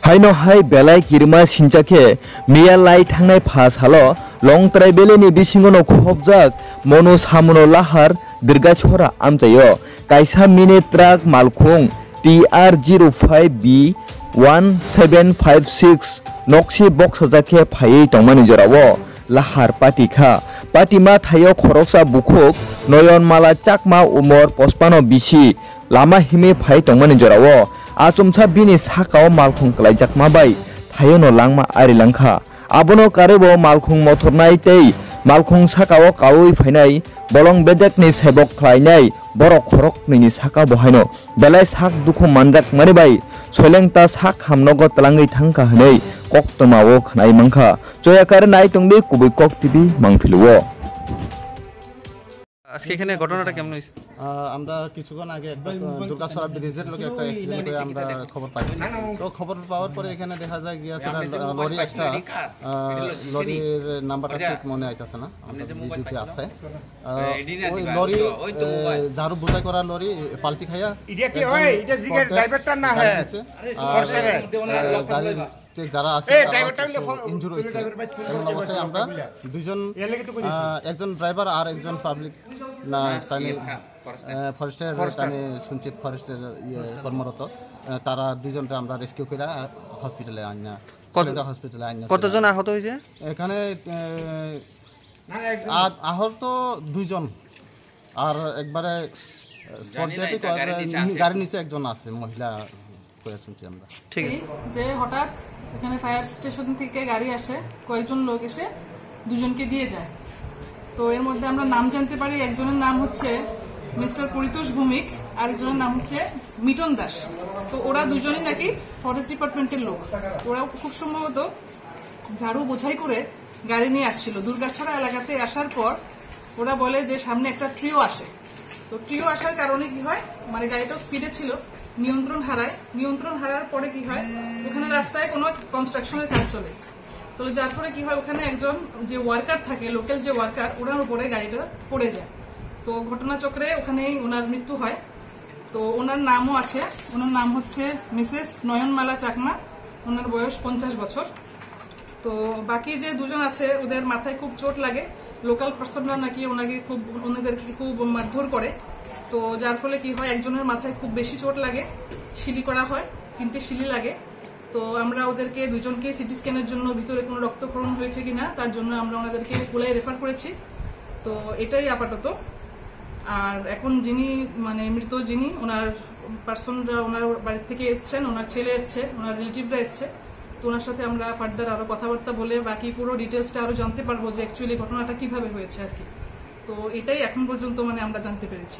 हायनो हाय बेलाय किरमा सिनचाके मिया लाई थांनाय फास हालो लं ट्राइबेलनि बिसिंगनो खबजाक मनो सामनो लाहार दिरगा छोरा आमजायो कायसा मिनि ट्राक मालखुं TR05B 1756 नक्सी बक्स जाके फायै तंमानि जरावो लाहार पाटिखा पाटिमा थायो खरकसा बुखुक नयन माला चाकमा उमर पस्पानो बिसि लामा हिमे फाय तंमानि जरावो आचुमसा बिनि साकाव मालखुं कलायजाकमा बाय थायोनो लांमा आरिलांखा आबनो कारेबो मालखुं मथरनाय तै मालखुं साकाव कावै फायनाय बलं बेदेकनि सेबक खालायनाय बरक खरक नैनि साका बहायनो बेलाय साक दुखु मानजाक माने बाय सोलेंता साक हामनगो तलाङै थांखा हनै कक्तमावो खनाय मांखा जयाकार नाय तंबे कुबै कक টিভি मांफिलुओ আজকে এখানে ঘটনাটা কেমন হইছে? আমরা কিছুক্ষণ আগে দুর্গাছড়া ব্রিজের লোকে একটা অ্যাক্সিডেন্ট হয়ে আমরা খবর পাই। তো খবর পাওয়ার পরে এখানে দেখা যায় গিয়েছে লরি একটা লরির নাম্বারটা ঠিক মনে আইতাছে না, ভিডিওতে আছে। ওই লরি ঝাড়ু বোঝাই করা লরি পাল্টি খাইয়া এটা কি হয়? এটা জিগার ড্রাইভারটার না হয় গাড়ির যারা আছে ইনজুরি হয়েছে এমন অবস্থায় আমরা দুজন একজন ড্রাইভার আর একজন পাবলিক না ফরেস্টের আমি শুনছি ফরেস্টের কর্মরত তারা দুজনকে আমরা রেস্কিউ করে হসপিটালে আনা হসপিটালে আনা। কতজন আহত হয়েছে এখানে? আহত দুজন আর একবারে স্পট ডেথ গাড়ির নিচে একজন আছে মহিলা শুনছি আমরা। ঠিক যে হঠাৎ এখানে ফায়ার স্টেশন থেকে গাড়ি আসে, কয়েকজন লোক এসে দুজনকে দিয়ে যায়। তো এর মধ্যে আমরা নাম জানতে পারি, একজনের নাম হচ্ছে মিস্টার পরিতোষ ভৌমিক, আরেকজনের নাম হচ্ছে মিটন দাস। তো ওরা দুজনই নাকি ফরেস্ট ডিপার্টমেন্টের লোক। ওরাও খুব সম্ভবত ঝাড়ু বোঝাই করে গাড়ি নিয়ে আসছিল। দুর্গাছড়া এলাকাতে আসার পর ওরা বলে যে সামনে একটা ট্রিও আসে। তো ট্রিও আসার কারণে কি হয়, মানে গাড়িটাও স্পিডে ছিল, নিয়ন্ত্রণ হারায়। নিয়ন্ত্রণ হারার পরে কি হয়, ওখানে রাস্তায় কোনো কনস্ট্রাকশনের কাজ চলে। তো যার পরে কি হয়, ওখানে একজন যে ওয়ার্কার থাকে, লোকাল যে ওয়ার্কার, ওনার উপরে গাড়িটা পড়ে যায়। তো ঘটনাচক্রে ওখানেই ওনার মৃত্যু হয়। তো ওনার নামও আছে, ওনার নাম হচ্ছে মিসেস নয়নমালা চাকমা, ওনার বয়স 50 বছর। তো বাকি যে দুজন আছে ওদের মাথায় খুব চোট লাগে। লোকাল পার্সনরা নাকি ওনাদেরকে খুব মারধর করে। তো যার ফলে কি হয়, একজনের মাথায় খুব বেশি চোট লাগে, শিলি করা হয়, 3টে শিলি লাগে। তো আমরা ওদেরকে দুজনকে সিটি স্ক্যানের জন্য ভিতরে কোনো রক্তক্ষরণ হয়েছে কিনা তার জন্য আমরা ওনাদেরকে কোলায় রেফার করেছি। তো এটাই আপাতত। আর এখন যিনি মানে মৃত যিনি ওনার পার্সনরা ওনার বাড়ি থেকে এসছেন, ওনার ছেলে এসছে, ওনার রিলেটিভরা এসছে। তো ওনার সাথে আমরা ফার্দার আরো কথাবার্তা বলে বাকি পুরো ডিটেলসটা আরো জানতে পারবো যে অ্যাকচুয়ালি ঘটনাটা কিভাবে হয়েছে আর কি। তো এটাই এখন পর্যন্ত মানে আমরা জানতে পেরেছি।